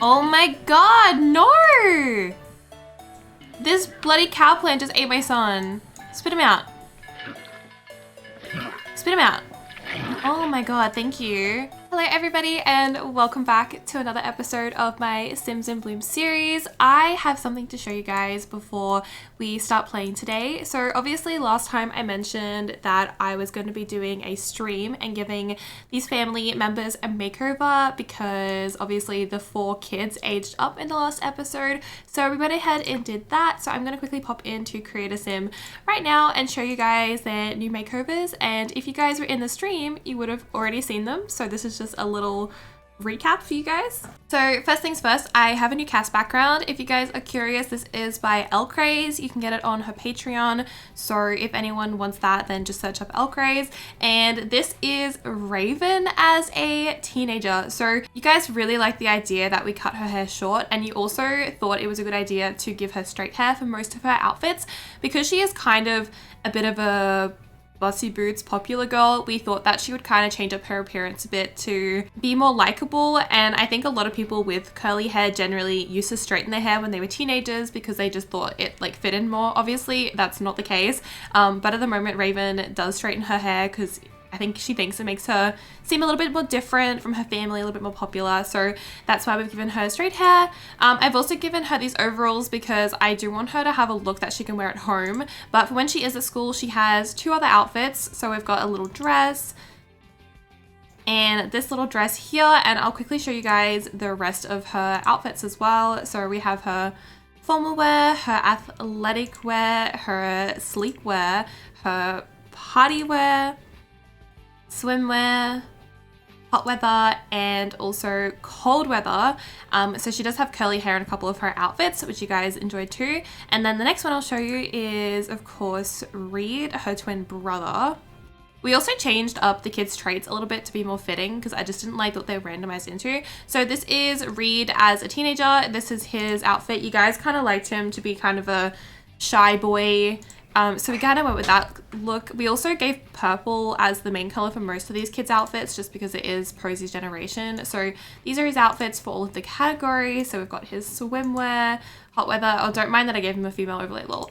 Oh my god, no! This bloody cow plant just ate my son. Spit him out. Spit him out. Oh my god, thank you. Hello everybody and welcome back to another episode of my Sims in Bloom series. I have something to show you guys before we start playing today. So obviously last time I mentioned that I was going to be doing a stream and giving these family members a makeover because obviously the 4 kids aged up in the last episode. So we went ahead and did that. So I'm going to quickly pop into Create a Sim right now and show you guys their new makeovers. And if you guys were in the stream, you would have already seen them. So this is just a little recap for you guys. So first things first, I have a new cast background. If you guys are curious, this is by Craze. You can get it on her Patreon. So if anyone wants that, then just search up Craze. And this is Raven as a teenager. So you guys really like the idea that we cut her hair short, and you also thought it was a good idea to give her straight hair for most of her outfits because she is kind of a bit of a bossy boots popular girl. We thought that she would kind of change up her appearance a bit to be more likable, and I think a lot of people with curly hair generally used to straighten their hair when they were teenagers because they just thought it like fit in more. Obviously that's not the case, but at the moment Raven does straighten her hair because I think she thinks it makes her seem a little bit more different from her family, a little bit more popular. So that's why we've given her straight hair. I've also given her these overalls because I do want her to have a look that she can wear at home. But for when she is at school, she has 2 other outfits. So we've got a little dress and this little dress here. And I'll quickly show you guys the rest of her outfits as well. So we have her formal wear, her athletic wear, her sleep wear, her party wear, swimwear, hot weather, and also cold weather. So she does have curly hair in a couple of her outfits, which you guys enjoyed too. And then the next one I'll show you is, of course, Reed, her twin brother. We also changed up the kids' traits a little bit to be more fitting because I just didn't like what they randomized into. So this is Reed as a teenager. This is his outfit. You guys kind of liked him to be kind of a shy boy. So we kind of went with that look. We also gave purple as the main color for most of these kids' outfits just because it is Posey's generation. So these are his outfits for all of the categories. So we've got his swimwear, hot weather. Oh, don't mind that I gave him a female overlay, lol.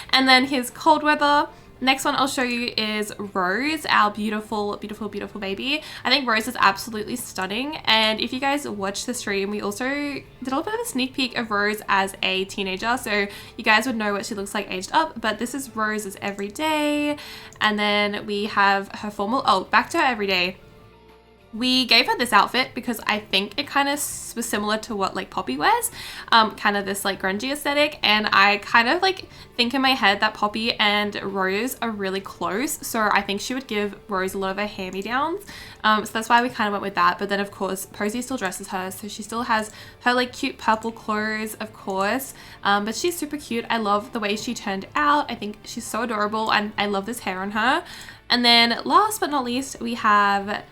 And then his cold weather. Next one I'll show you is Rose, our beautiful, beautiful, beautiful baby. I think Rose is absolutely stunning. And if you guys watch the stream, we also did a little bit of a sneak peek of Rose as a teenager. So you guys would know what she looks like aged up, but this is Rose's everyday. And then we have her formal, oh, back to her everyday. We gave her this outfit because I think it kind of was similar to what like Poppy wears, kind of this like grungy aesthetic, and I kind of like think in my head that Poppy and Rose are really close, so I think she would give Rose a lot of her hand-me-downs, so that's why we kind of went with that. But then of course Posey still dresses her, so she still has her like cute purple clothes, of course, but she's super cute. I love the way she turned out. I think she's so adorable, and I love this hair on her. And then last but not least, we have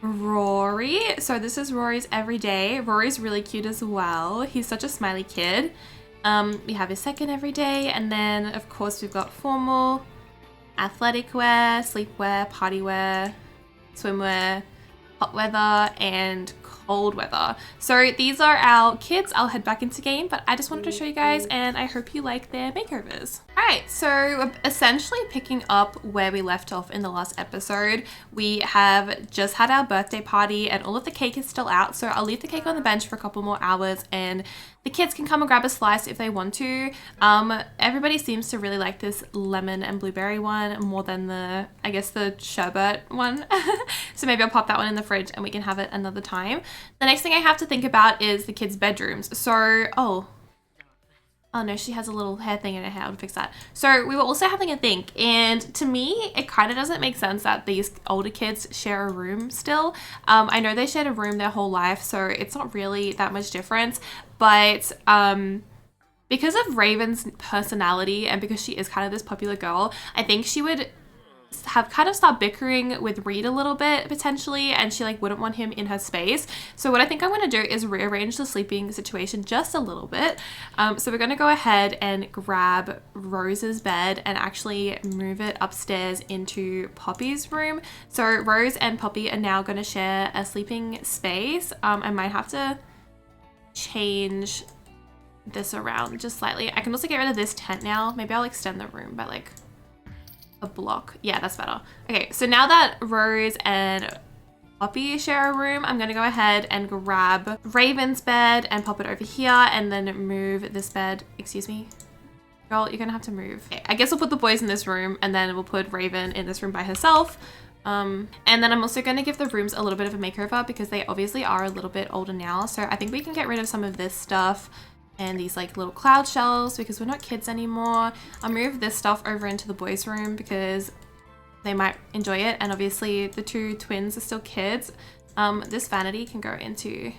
Rory. So this is Rory's everyday. Rory's really cute as well. He's such a smiley kid. We have his second everyday, and then of course we've got formal, athletic wear, sleepwear, party wear, swimwear, hot weather, and cold weather. So these are our kids. I'll head back into game, but I just wanted to show you guys, and I hope you like their makeovers. Alright, so we're essentially picking up where we left off in the last episode. We have just had our birthday party and all of the cake is still out, so I'll leave the cake on the bench for a couple more hours and the kids can come and grab a slice if they want to. Everybody seems to really like this lemon and blueberry one more than the, I guess, the sherbet one. So maybe I'll pop that one in the fridge and we can have it another time. The next thing I have to think about is the kids' bedrooms. So, oh no, she has a little hair thing in her hair. I'll fix that. So we were also having a think, and to me, it kind of doesn't make sense that these older kids share a room still. I know they shared a room their whole life, so it's not really that much difference. But because of Raven's personality and because she is kind of this popular girl, I think she would have kind of start bickering with Reed a little bit potentially, and she like wouldn't want him in her space. So what I think I'm going to do is rearrange the sleeping situation just a little bit. So we're going to go ahead and grab Rose's bed and actually move it upstairs into Poppy's room. So Rose and Poppy are now going to share a sleeping space. I might have to change this around just slightly. I can also get rid of this tent now. Maybe I'll extend the room by like a block. Yeah, that's better. Okay, so now that Rose and Poppy share a room, I'm gonna go ahead and grab Raven's bed and pop it over here and then move this bed. Excuse me. Girl, you're gonna have to move. Okay, I guess we'll put the boys in this room and then we'll put Raven in this room by herself. And then I'm also going to give the rooms a little bit of a makeover because they obviously are a little bit older now. So I think we can get rid of some of this stuff and these like little cloud shells because we're not kids anymore. I'll move this stuff over into the boys' room because they might enjoy it. And obviously the two twins are still kids. This vanity can go into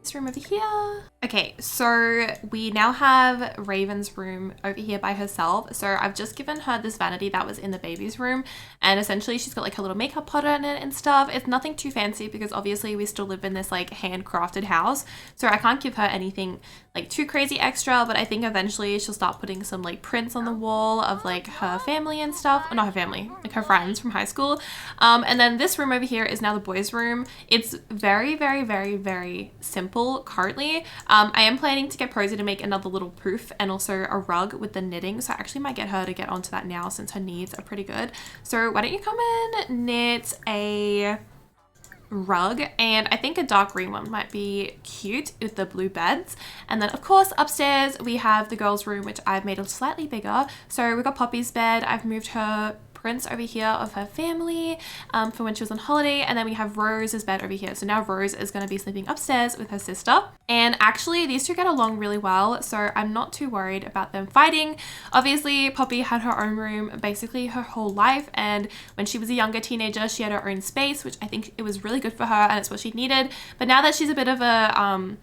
this room over here. Okay, so we now have Raven's room over here by herself. So I've just given her this vanity that was in the baby's room, and essentially she's got like her little makeup pot in it and stuff. It's nothing too fancy because obviously we still live in this like handcrafted house, so I can't give her anything like too crazy extra, but I think eventually she'll start putting some like prints on the wall of like her family and stuff. Or not her family, like her friends from high school. And then this room over here is now the boys' room. It's very, very, very, very simple currently. I am planning to get Posy to make another little poof and also a rug with the knitting. So I actually might get her to get onto that now since her needs are pretty good. So why don't you come and knit a rug, and I think a dark green one might be cute with the blue beds. And then of course upstairs we have the girls' room, which I've made a slightly bigger. So we've got Poppy's bed. I've moved her prints over here of her family for when she was on holiday, and then we have Rose's bed over here. So now Rose is going to be sleeping upstairs with her sister, and actually these two get along really well, so I'm not too worried about them fighting. Obviously Poppy had her own room basically her whole life, and when she was a younger teenager she had her own space, which I think it was really good for her and it's what she needed. But now that she's a bit of a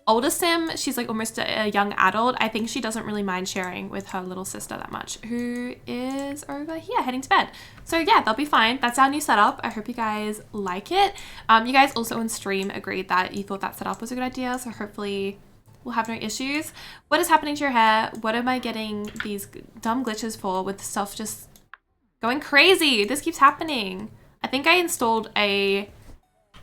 older sim, she's like almost a young adult, I think she doesn't really mind sharing with her little sister that much, who is over here heading to bed. So yeah, they'll be fine. That's our new setup. I hope you guys like it. You guys also on stream agreed that you thought that setup was a good idea, so hopefully we'll have no issues. What is happening to your hair? What am I getting these dumb glitches for with stuff just going crazy? This keeps happening. I think I installed a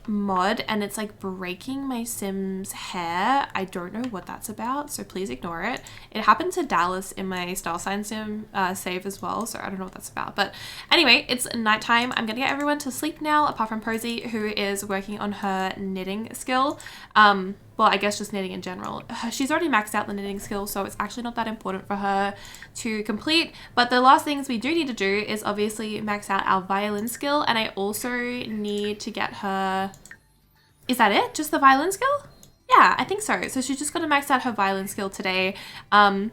mod and it's like breaking my sim's hair. I don't know what that's about, so please ignore it. It happened to Dallas in my Star Sign sim save as well, so I don't know what that's about. But anyway, it's nighttime. I'm gonna get everyone to sleep now apart from Posy, who is working on her knitting skill. Well, I guess just knitting in general. She's already maxed out the knitting skill, so it's actually not that important for her to complete. But the last things we do need to do is obviously max out our violin skill, and I also need to get her... Is that it? Just the violin skill? Yeah, I think so. So she's just got to max out her violin skill today. So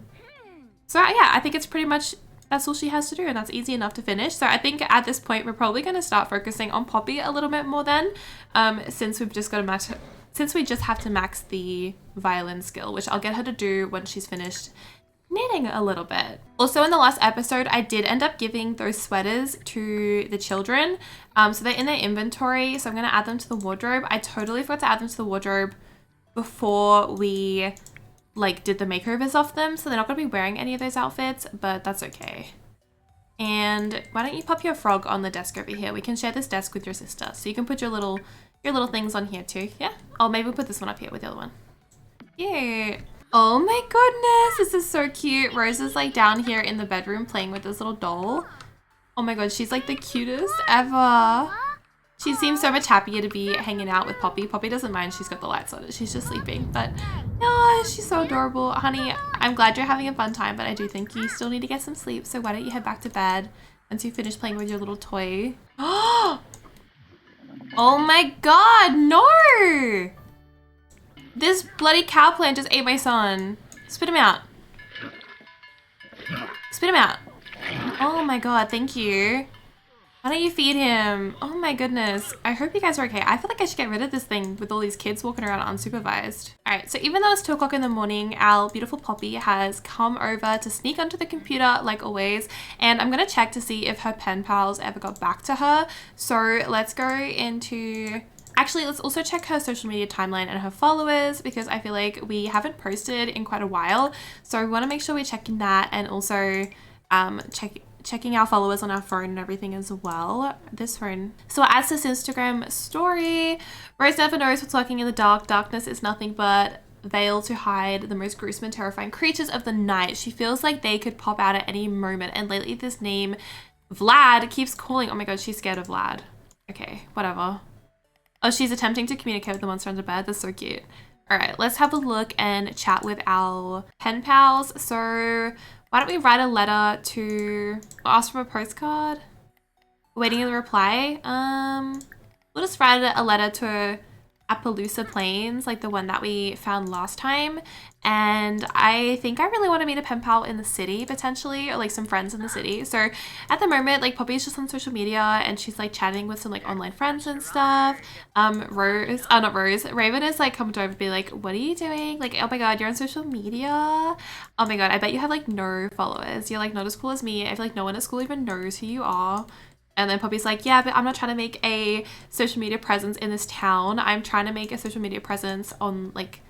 yeah, I think it's pretty much... That's all she has to do, and that's easy enough to finish. So I think at this point, we're probably going to start focusing on Poppy a little bit more then, since we've just got to max... Since we just have to max the violin skill, which I'll get her to do once she's finished knitting a little bit. Also in the last episode, I did end up giving those sweaters to the children. So they're in their inventory, so I'm going to add them to the wardrobe. I totally forgot to add them to the wardrobe before we like did the makeovers of them, so they're not going to be wearing any of those outfits, but that's okay. And why don't you pop your frog on the desk over here? We can share this desk with your sister, so you can put your little things on here too. Yeah. Oh, maybe we'll put this one up here with the other one. Yeah. Oh my goodness, this is so cute. Rose is like down here in the bedroom playing with this little doll. Oh my god, she's like the cutest ever. She seems so much happier to be hanging out with Poppy. Poppy doesn't mind, she's got the lights on. She's just sleeping, but oh, she's so adorable. Honey, I'm glad you're having a fun time, but I do think you still need to get some sleep. So why don't you head back to bed once you finish playing with your little toy. Oh my god, no! This bloody cow plant just ate my son. Spit him out. Spit him out. Oh my god, thank you. Why don't you feed him? Oh my goodness. I hope you guys are okay. I feel like I should get rid of this thing with all these kids walking around unsupervised. All right, so even though it's 2 o'clock in the morning, our beautiful Poppy has come over to sneak onto the computer like always, and I'm gonna check to see if her pen pals ever got back to her. So let's go into... Actually, let's also check her social media timeline and her followers, because I feel like we haven't posted in quite a while. So we wanna make sure we're checking that, and also checking our followers on our phone and everything as well. This phone. So it adds this Instagram story. Rose never knows what's lurking in the dark. Darkness is nothing but veil to hide the most gruesome and terrifying creatures of the night. She feels like they could pop out at any moment, and lately this name, Vlad, keeps calling. Oh my god, she's scared of Vlad. Okay, whatever. Oh, she's attempting to communicate with the monster under bed. That's so cute. All right, let's have a look and chat with our pen pals. So why don't we write a letter to, or ask for a postcard? Waiting in the reply. We'll just write a letter to Appaloosa Plains, like the one that we found last time. And I think I really want to meet a pen pal in the city potentially, or like some friends in the city. So at the moment, like Poppy's just on social media and she's like chatting with some like online friends and stuff. Raven is like coming over to be like, what are you doing? Like, oh my god, you're on social media. Oh my god, I bet you have like no followers. You're like not as cool as me. I feel like no one at school even knows who you are. And then Poppy's like, yeah, but I'm not trying to make a social media presence in this town. I'm trying to make a social media presence on like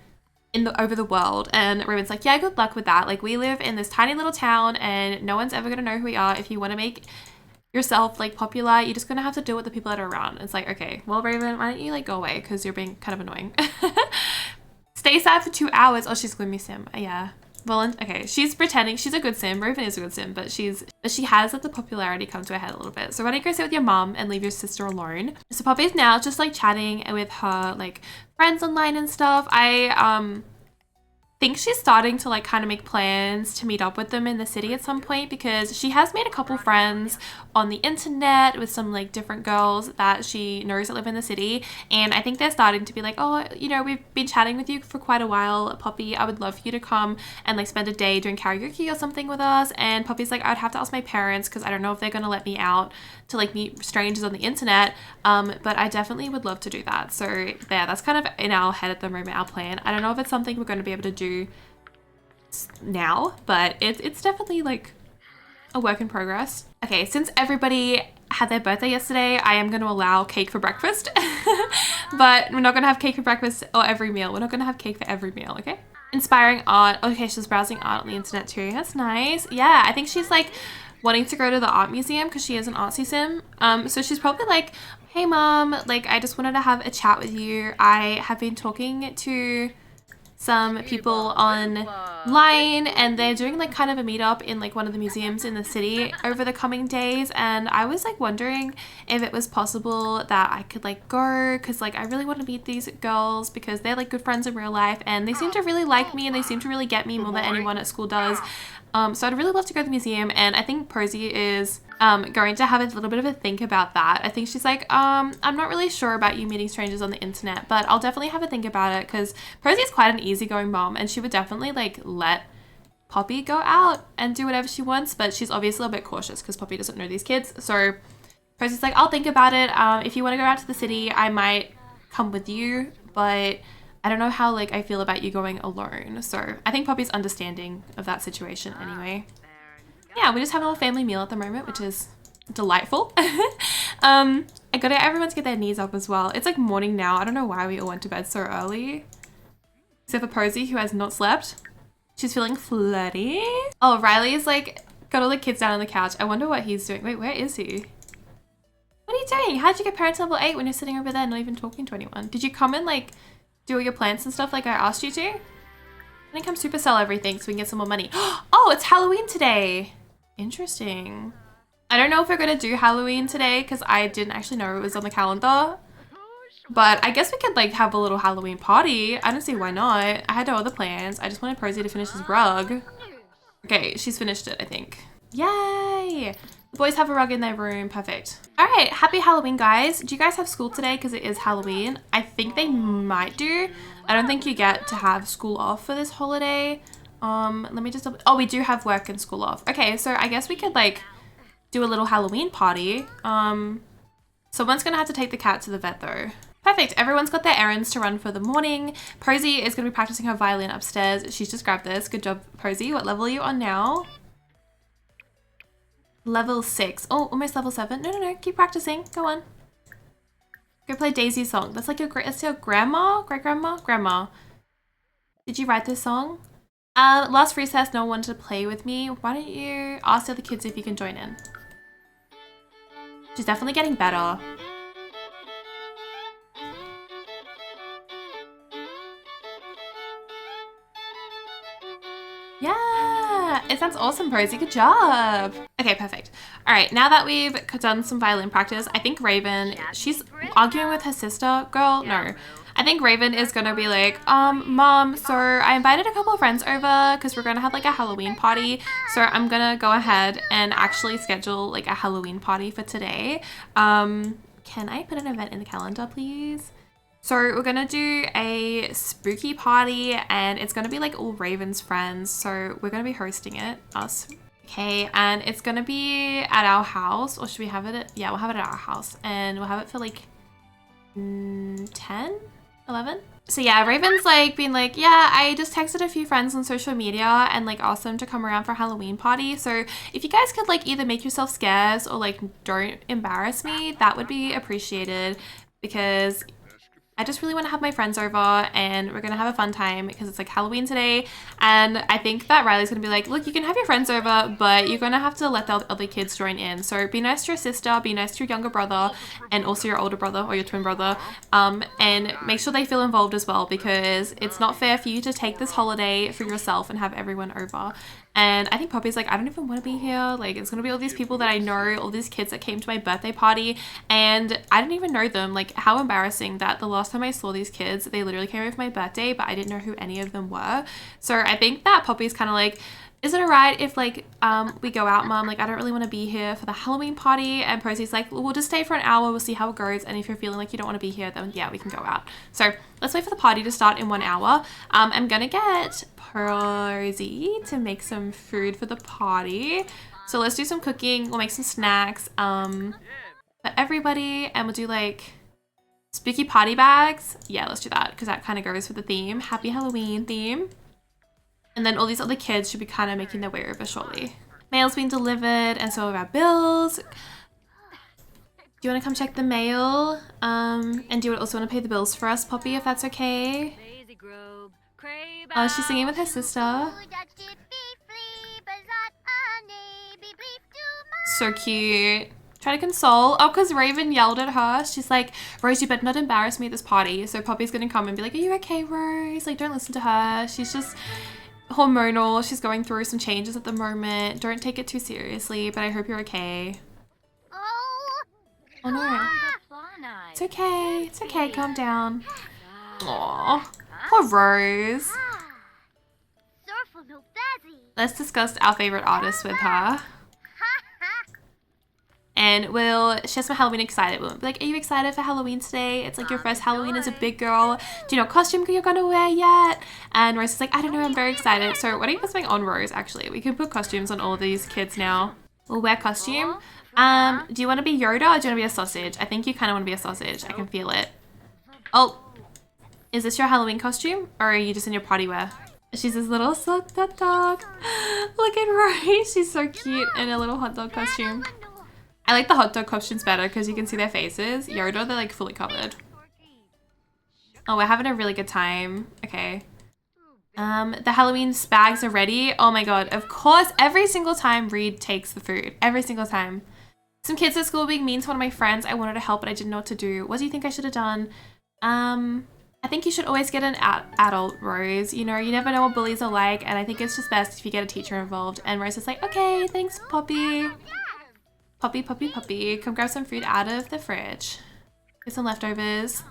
over the world. And Raven's like, yeah, good luck with that. Like, we live in this tiny little town and no one's ever gonna know who we are. If you want to make yourself like popular, you're just gonna have to deal with the people that are around. It's like, okay, well, Raven, why don't you like go away because you're being kind of annoying. Stay sad for 2 hours. Oh, she's gloomy sim. Yeah. Well, okay, she's pretending she's a good sim. Raven is a good sim, but she has let the popularity come to her head a little bit. So why don't you go sit with your mom and leave your sister alone? So Poppy's now just like chatting with her like friends online and stuff. I think she's starting to like kind of make plans to meet up with them in the city at some point, because she has made a couple friends on the internet with some like different girls that she knows that live in the city, and I think they're starting to be like, oh, you know, we've been chatting with you for quite a while, Poppy, I would love for you to come and like spend a day doing karaoke or something with us. And Poppy's like, I'd have to ask my parents because I don't know if they're gonna let me out to like meet strangers on the internet, but I definitely would love to do that. So there, that's kind of in our head at the moment, our plan. I don't know if it's something we're going to be able to do now, but it's definitely like a work in progress. Okay, since everybody had their birthday yesterday, I am going to allow cake for breakfast, but we're not going to have cake for breakfast or every meal. We're not going to have cake for every meal, okay? Inspiring art. Okay, she's browsing art on the internet too. That's nice. Yeah, I think she's like wanting to go to the art museum because she is an artsy sim. So she's probably like, hey mom, like I just wanted to have a chat with you. I have been talking to some people online and they're doing like kind of a meetup in like one of the museums in the city over the coming days, and I was like wondering if it was possible that I could like go, because like I really want to meet these girls because they're like good friends in real life and they seem to really like me and they seem to really get me more than anyone at school does. So I'd really love to go to the museum, and I think Posy is going to have a little bit of a think about that. I think she's like, I'm not really sure about you meeting strangers on the internet, but I'll definitely have a think about it, because Posy is quite an easygoing mom and she would definitely like let Poppy go out and do whatever she wants, but she's obviously a bit cautious because Poppy doesn't know these kids. So Posy's like, I'll think about it. If you want to go out to the city, I might come with you, but I don't know how like I feel about you going alone. So I think Poppy's understanding of that situation anyway. Yeah, we just have a little family meal at the moment, which is delightful. I gotta get everyone to get their knees up as well. It's like morning now. I don't know why we all went to bed so early. Except for Posy, who has not slept. She's feeling flirty. Oh, Riley's like got all the kids down on the couch. I wonder what he's doing. Wait, where is he? What are you doing? How did you get parents level 8 when you're sitting over there not even talking to anyone? Did you come and like do all your plants and stuff like I asked you to? I think I'm supercell everything so we can get some more money. Oh, it's Halloween today. Interesting. I don't know if we're gonna do Halloween today because I didn't actually know it was on the calendar. But I guess we could like have a little Halloween party. I don't see why not. I had no other plans. I just wanted Posy to finish his rug. Okay, she's finished it, I think. Yay! The boys have a rug in their room. Perfect. All right, happy Halloween, guys. Do you guys have school today because it is Halloween? I think they might do. I don't think you get to have school off for this holiday. Let me just, oh, we do have work and school off. Okay, so I guess we could like do a little Halloween party. Someone's gonna have to take the cat to the vet though. Perfect, everyone's got their errands to run for the morning. Posy is gonna be practicing her violin upstairs. She's just grabbed this. Good job, Posy. What level are you on now? Level 6. Oh, almost level 7. No, keep practicing. Go on. Go play Daisy's song. That's like that's your grandma? Great-grandma? Grandma. Did you write this song? Last recess, no one wanted to play with me. Why don't you ask the other kids if you can join in? She's definitely getting better. Yeah, it sounds awesome, Posey. Good job. Okay, perfect. All right, now that we've done some violin practice, I think Raven, she's arguing with her sister. Girl, no. I think Raven is gonna be like, Mom, so I invited a couple of friends over because we're gonna have like a Halloween party. So I'm gonna go ahead and actually schedule like a Halloween party for today. Can I put an event in the calendar, please? So we're gonna do a spooky party and it's gonna be like all Raven's friends. So we're gonna be hosting it, us. Okay, and it's gonna be at our house, or should we have it at, yeah, we'll have it at our house and we'll have it for like 10, 11? So yeah, Raven's like been like, yeah, I just texted a few friends on social media and like asked them to come around for a Halloween party. So if you guys could like either make yourself scarce or like don't embarrass me, that would be appreciated because I just really want to have my friends over and we're going to have a fun time because it's like Halloween today. And I think that Riley's going to be like, look, you can have your friends over, but you're going to have to let the other kids join in. So be nice to your sister, be nice to your younger brother and also your older brother or your twin brother. And make sure they feel involved as well because it's not fair for you to take this holiday for yourself and have everyone over. And I think Poppy's like, I don't even want to be here. Like, it's going to be all these people that I know, all these kids that came to my birthday party, and I didn't even know them. Like, how embarrassing that the last time I saw these kids, they literally came over for my birthday, but I didn't know who any of them were. So I think that Poppy's kind of like, is it alright if like we go out, Mom? Like, I don't really want to be here for the Halloween party. And Posey's like, well, we'll just stay for an hour. We'll see how it goes. And if you're feeling like you don't want to be here, then yeah, we can go out. So let's wait for the party to start in 1 hour. I'm gonna get Posey to make some food for the party. So let's do some cooking. We'll make some snacks for everybody, and we'll do like spooky party bags. Yeah, let's do that because that kind of goes with the theme. Happy Halloween theme. And then all these other kids should be kind of making their way over shortly. Mail's been delivered and so have our bills. Do you want to come check the mail? And do you also want to pay the bills for us, Poppy, if that's okay? Oh, she's singing with her sister. So cute. Try to console. Oh, because Raven yelled at her. She's like, Rose, you better not embarrass me at this party. So Poppy's going to come and be like, are you okay, Rose? Like, don't listen to her. She's just hormonal. She's going through some changes at the moment. Don't take it too seriously, but I hope you're okay. Oh no. It's okay. It's okay. Calm down. Aww. Poor Rose. Let's discuss our favorite artist with her. And she has some Halloween excited. We'll be like, are you excited for Halloween today? It's like your first Halloween as a big girl. Do you know what costume you're gonna wear yet? And Rose is like, I don't know, I'm very excited. So why don't you put something on Rose, actually? We can put costumes on all these kids now. We'll wear costume. Do you want to be Yoda or do you want to be a sausage? I think you kind of want to be a sausage. I can feel it. Oh, is this your Halloween costume? Or are you just in your party wear? She's this little sock dog. Look at Rose. She's so cute in a little hot dog costume. I like the hot dog costumes better because you can see their faces. Yoda, they're like fully covered. Oh, we're having a really good time. Okay. The Halloween bags are ready. Oh my god, of course, every single time Reed takes the food. Every single time. Some kids at school being mean to one of my friends. I wanted to help, but I didn't know what to do. What do you think I should have done? I think you should always get an adult, Rose. You know, you never know what bullies are like, and I think it's just best if you get a teacher involved. And Rose is like, okay, thanks, Poppy. Poppy, come grab some food out of the fridge. Get some leftovers.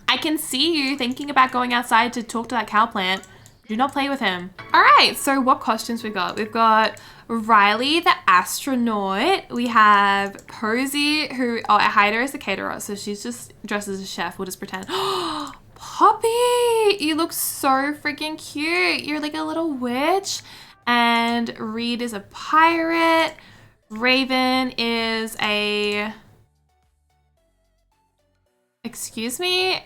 I can see you thinking about going outside to talk to that cow plant. Do not play with him. All right, so what costumes we got? We've got Riley, the astronaut. We have Posey, who, oh, I hired her as the caterer, so she's just dressed as a chef. We'll just pretend. Poppy, you look so freaking cute. You're like a little witch. And Reed is a pirate. Raven is a... Excuse me?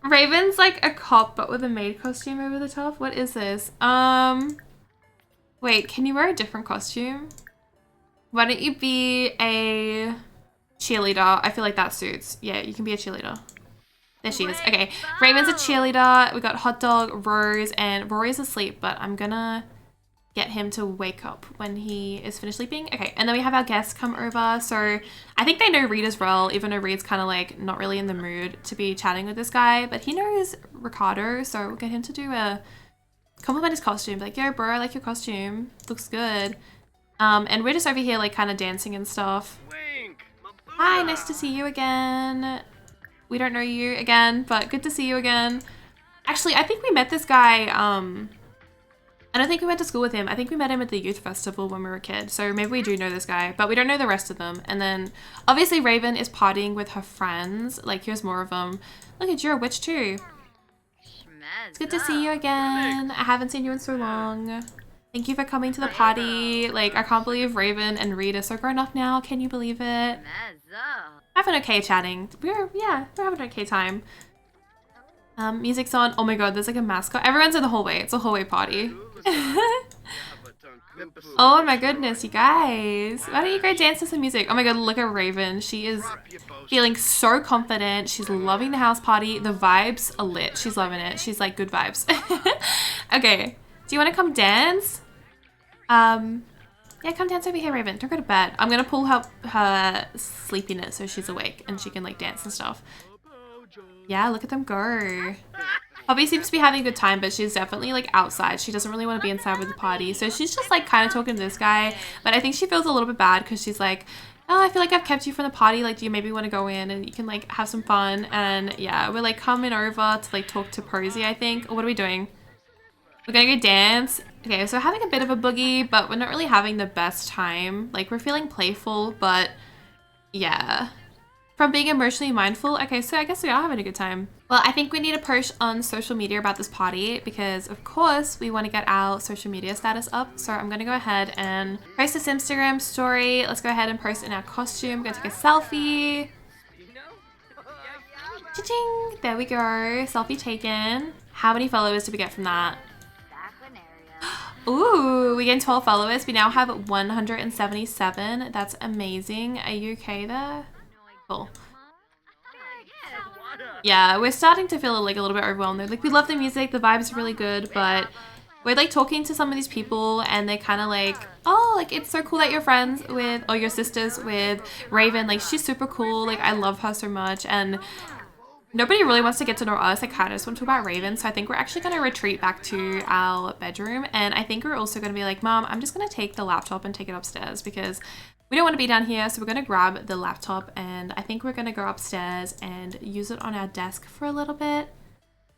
Raven's like a cop but with a maid costume over the top. What is this? Wait, can you wear a different costume? Why don't you be a cheerleader? I feel like that suits. Yeah, you can be a cheerleader. There she is. Okay, Raven's a cheerleader. We got Hot Dog, Rose, and Rory's asleep, but I'm gonna get him to wake up when he is finished sleeping. Okay, and then we have our guests come over. So I think they know Reed as well, even though Reed's kind of like not really in the mood to be chatting with this guy, but he knows Ricardo, so we'll get him to do a compliment his costume. Like, yo, bro, I like your costume. Looks good. And we're just over here, like, kind of dancing and stuff. Hi, nice to see you again. We don't know you again, but good to see you again. Actually, I think we met this guy, I don't think we went to school with him. I think we met him at the youth festival when we were a kid. So maybe we do know this guy, but we don't know the rest of them. And then obviously Raven is partying with her friends. Like, here's more of them. Look at you're a witch too. It's good to see you again. I haven't seen you in so long. Thank you for coming to the party. Like, I can't believe Raven and Reed are so grown up now. Can you believe it? Having okay chatting. We're having an okay time. Music's on. Oh my god, there's like a mascot. Everyone's in the hallway. It's a hallway party. Oh my goodness, you guys. Why don't you go dance to some music? Oh my god, look at Raven. She is feeling so confident. She's loving the house party. The vibes are lit. She's loving it. She's like, good vibes. Okay. Do you want to come dance? Yeah, come dance over here, Raven. Don't go to bed. I'm gonna pull her sleepiness so she's awake and she can like dance and stuff. Yeah, look at them go. Poppy seems to be having a good time, but she's definitely like outside. She doesn't really want to be inside with the party. So she's just like kind of talking to this guy. But I think she feels a little bit bad because she's like, oh, I feel like I've kept you from the party. Like, do you maybe want to go in and you can like have some fun? And yeah, we're like coming over to like talk to Posy, I think. Or what are we doing? We're gonna go dance. Okay, so we're having a bit of a boogie, but we're not really having the best time. Like, we're feeling playful, but yeah. From being emotionally mindful. Okay, so I guess we are having a good time. Well, I think we need to post on social media about this party because, of course, we want to get our social media status up. So I'm going to go ahead and post this Instagram story. Let's go ahead and post in our costume. I'm going to take a selfie. Cha-ching! There we go. Selfie taken. How many followers did we get from that? Ooh, we gained 12 followers. We now have 177. That's amazing. Are you okay there? Cool. Yeah, we're starting to feel like a little bit overwhelmed. Like, we love the music, the vibe's really good, but we're like talking to some of these people and they're kind of like, oh, like it's so cool that you're friends with, or your sister's with Raven. Like, she's super cool. Like, I love her so much. And nobody really wants to get to know us. I kind of just want to talk about Raven. So I think we're actually going to retreat back to our bedroom. And I think we're also going to be like, Mom, I'm just going to take the laptop and take it upstairs because we don't want to be down here. So we're going to grab the laptop and I think we're going to go upstairs and use it on our desk for a little bit.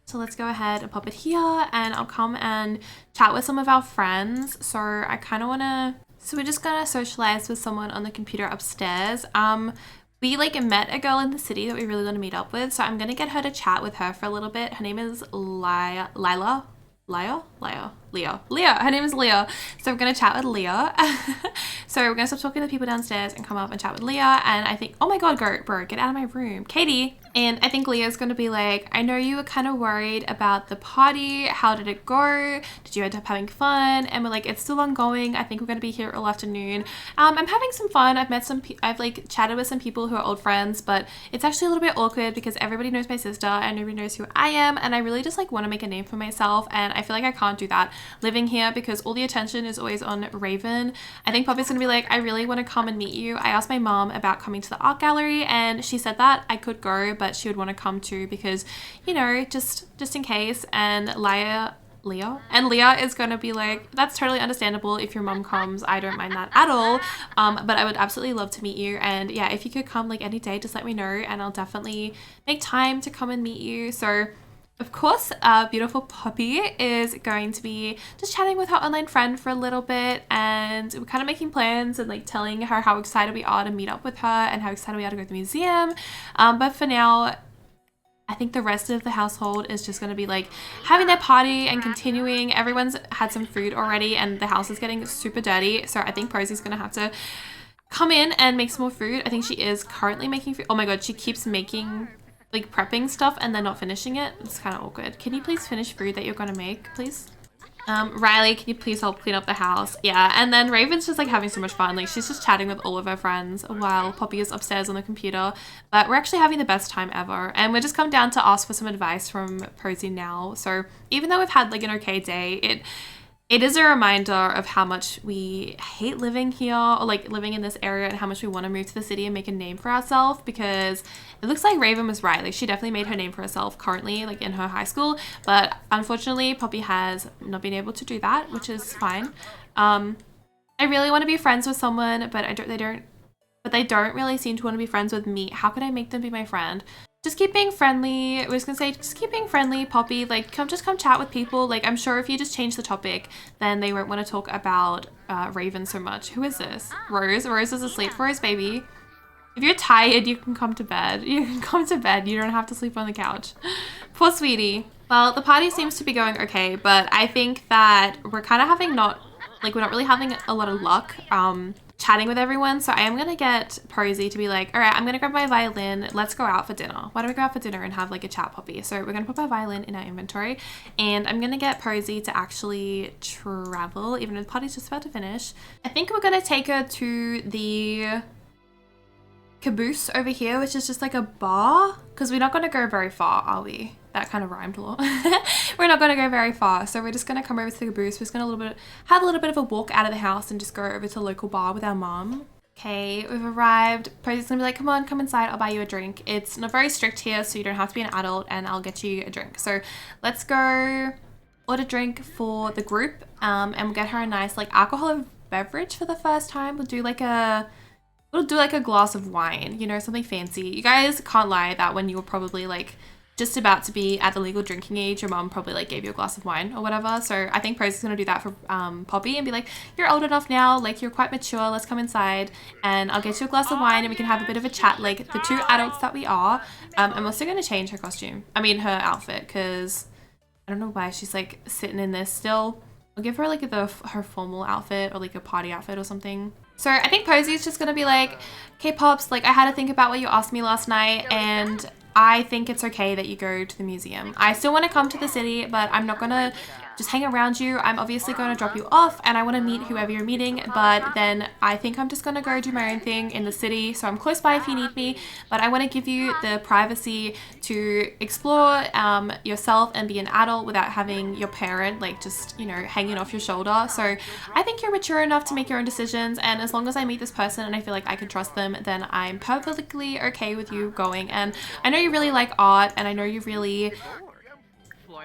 So let's go ahead and pop it here and I'll come and chat with some of our friends. So I kind of want to, so we're just going to socialize with someone on the computer upstairs. We like met a girl in the city that we really want to meet up with. So I'm going to get her to chat with her for a little bit. Her name is Leah. Her name is Leah. So I'm going to chat with Leah. So we're going to stop talking to the people downstairs and come up and chat with Leah. And I think, oh my God, bro, get out of my room. Katie. And I think Leah's going to be like, I know you were kind of worried about the party. How did it go? Did you end up having fun? And we're like, it's still ongoing. I think we're going to be here all afternoon. I'm having some fun. I've like chatted with some people who are old friends, but it's actually a little bit awkward because everybody knows my sister and nobody knows who I am. And I really just like want to make a name for myself. And I feel like I can't do that living here because all the attention is always on Raven. I think Poppy's going to be like, I really want to come and meet you. I asked my mom about coming to the art gallery and she said that I could go, but she would want to come too because, you know, just in case. And Leah is going to be like, that's totally understandable if your mom comes. I don't mind that at all. But I would absolutely love to meet you. And yeah, if you could come like any day, just let me know and I'll definitely make time to come and meet you. So of course, beautiful Poppy is going to be just chatting with her online friend for a little bit and we're kind of making plans and like telling her how excited we are to meet up with her and how excited we are to go to the museum. But for now, I think the rest of the household is just going to be like having their party and continuing. Everyone's had some food already and the house is getting super dirty. So I think Posy's going to have to come in and make some more food. I think she is currently making food. Oh my God, she keeps making like prepping stuff and then not finishing it. It's kind of awkward. Can you please finish food that you're going to make, please? Riley, can you please help clean up the house? Yeah, and then Raven's just like having so much fun. Like she's just chatting with all of her friends while Poppy is upstairs on the computer. But we're actually having the best time ever. And we're just come down to ask for some advice from Posy now. So even though we've had like an okay day, it is a reminder of how much we hate living here or like living in this area and how much we want to move to the city and make a name for ourselves, because it looks like Raven was right. Like she definitely made her name for herself currently, like in her high school, but unfortunately Poppy has not been able to do that, which is fine. I really want to be friends with someone, but they don't really seem to want to be friends with me. How could I make them be my friend? Just keep being friendly. I was gonna say, just keep being friendly, Poppy. Like, come chat with people. Like, I'm sure if you just change the topic, then they won't want to talk about Raven so much. Who is this? Rose. Rose is asleep for his baby. If you're tired, you can come to bed. You can come to bed. You don't have to sleep on the couch. Poor sweetie. Well, the party seems to be going okay, but I think that we're kind of having we're not really having a lot of luck chatting with everyone. So I am going to get Posy to be like, all right, I'm going to grab my violin. Let's go out for dinner. Why don't we go out for dinner and have like a chat, Poppy? So we're going to put my violin in our inventory, and I'm going to get Posy to actually travel, even though the party's just about to finish. I think we're going to take her to the caboose over here, which is just like a bar, because we're not going to go very far, are we? That kind of rhymed a lot. We're not going to go very far, so we're just going to come over to the caboose. We're just going to have a little bit of a walk out of the house and just go over to the local bar with our mom. Okay, we've arrived. Posy's going to be like, come inside, I'll buy you a drink. It's not very strict here, so you don't have to be an adult, and I'll get you a drink. So let's go order a drink for the group, and we'll get her a nice like alcoholic beverage for the first time. We'll do like a glass of wine, you know, something fancy. You guys can't lie that when you were probably like just about to be at the legal drinking age, your mom probably like gave you a glass of wine or whatever. So I think Posy's gonna do that for Poppy and be like, you're old enough now, like you're quite mature, let's come inside and I'll get you a glass of wine and we can have a bit of a chat like the two adults that we are. I'm also gonna change her costume, her outfit, because I don't know why she's like sitting in this still. I'll give her like her formal outfit or like a party outfit or something. So I think Posy's just gonna be like, okay Pops, like I had to think about what you asked me last night, and I think it's okay that you go to the museum. I still want to come to the city, but I'm not gonna just hang around you. I'm obviously going to drop you off and I want to meet whoever you're meeting, but then I think I'm just going to go do my own thing in the city. So I'm close by if you need me, but I want to give you the privacy to explore yourself and be an adult without having your parent like just, you know, hanging off your shoulder. So I think you're mature enough to make your own decisions, and as long as I meet this person and I feel like I can trust them, then I'm perfectly okay with you going. And I know you really like art, and I know you really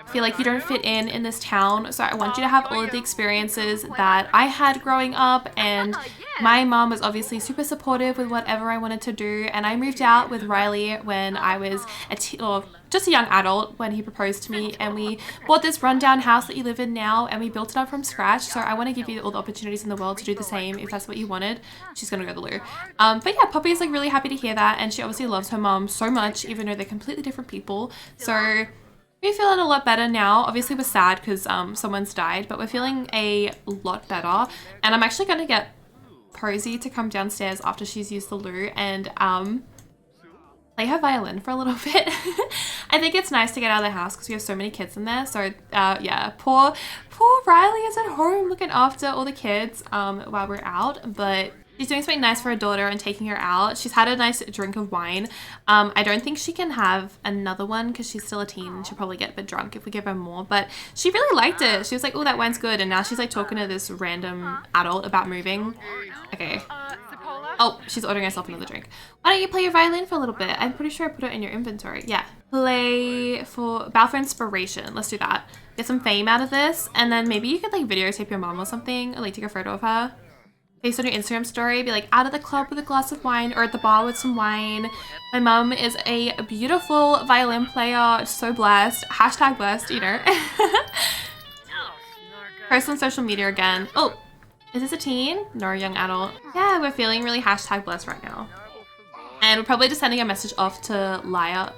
feel like you don't fit in this town, so I want you to have all of the experiences that I had growing up. And my mom was obviously super supportive with whatever I wanted to do, and I moved out with Riley when I was just a young adult when he proposed to me, and we bought this rundown house that you live in now and we built it up from scratch. So I want to give you all the opportunities in the world to do the same if that's what you wanted. She's gonna go to the loo. But yeah, Poppy's like really happy to hear that, and she obviously loves her mom so much even though they're completely different people. So we're feeling a lot better now. Obviously we're sad because someone's died, but we're feeling a lot better. And I'm actually going to get Posy to come downstairs after she's used the loo and play her violin for a little bit. I think it's nice to get out of the house because we have so many kids in there. So yeah, poor Riley is at home looking after all the kids while we're out, but she's doing something nice for her daughter and taking her out. She's had a nice drink of wine. I don't think she can have another one because she's still a teen and she'll probably get a bit drunk if we give her more, but she really liked it. She was like, oh, that wine's good. And now she's like talking to this random adult about moving. Okay. Oh, she's ordering herself another drink. Why don't you play your violin for a little bit? I'm pretty sure I put it in your inventory. Yeah. Play for Bow for Inspiration. Let's do that. Get some fame out of this. And then maybe you could like videotape your mom or something, or like take a photo of her. Based on your Instagram story, be like out of the club with a glass of wine or at the bar with some wine. My mom is a beautiful violin player, so blessed. Hashtag blessed, you know. Post on social media again. Oh, is this a teen? No, young adult. Yeah, we're feeling really hashtag blessed right now. And we're probably just sending a message off to Leah.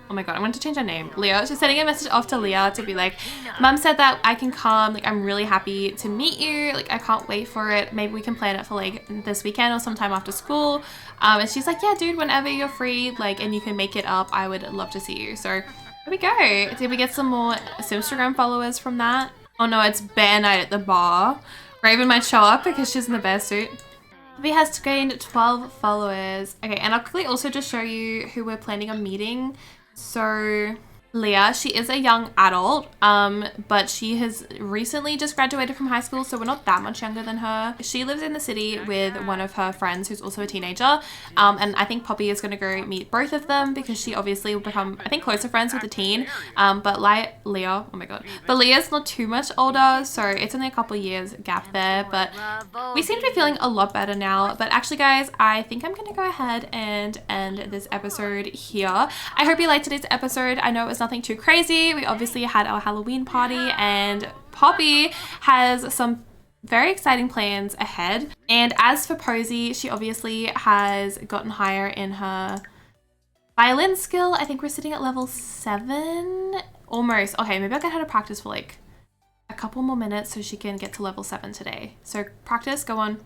Oh my god, I wanted to change her name. Leah. She's sending a message off to Leah to be like, Mom said that I can come. Like, I'm really happy to meet you. Like, I can't wait for it. Maybe we can plan it for like this weekend or sometime after school. And she's like, yeah, dude, whenever you're free, like, and you can make it up, I would love to see you. So there we go. Did we get some more Instagram followers from that? Oh no, it's bear night at the bar. Raven might show up because she's in the bear suit. Poppy has gained 12 followers. Okay, and I'll quickly also just show you who we're planning on meeting. So Leah. She is a young adult, but she has recently just graduated from high school, so we're not that much younger than her. She lives in the city with one of her friends who's also a teenager, and I think Poppy is going to go meet both of them because she obviously will become, I think, closer friends with the teen, but Leah, oh my god, but Leah's not too much older, so it's only a couple of years gap there, but we seem to be feeling a lot better now. But actually, guys, I think I'm going to go ahead and end this episode here. I hope you liked today's episode. I know it was nothing too crazy. We obviously had our Halloween party, and Poppy has some very exciting plans ahead. And as for Posy, she obviously has gotten higher in her violin skill. I think we're sitting at level 7 almost. Okay, maybe I'll get her to practice for like a couple more minutes so she can get to level 7 today. So practice, go on.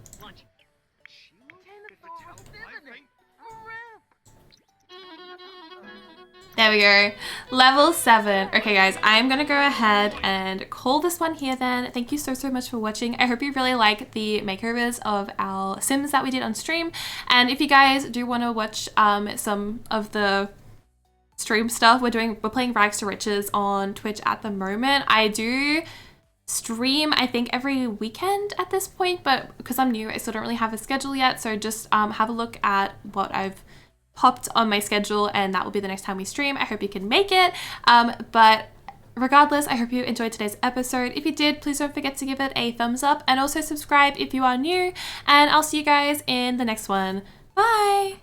There we go. Level 7. Okay, guys, I'm going to go ahead and call this one here then. Thank you so much for watching. I hope you really like the makeovers of our Sims that we did on stream. And if you guys do want to watch some of the stream stuff, we're playing Rags to Riches on Twitch at the moment. I do stream, I think, every weekend at this point, but because I'm new, I still don't really have a schedule yet. So just have a look at what I've popped on my schedule, and that will be the next time we stream. I hope you can make it. But regardless, I hope you enjoyed today's episode. If you did, please don't forget to give it a thumbs up and also subscribe if you are new. And I'll see you guys in the next one. Bye!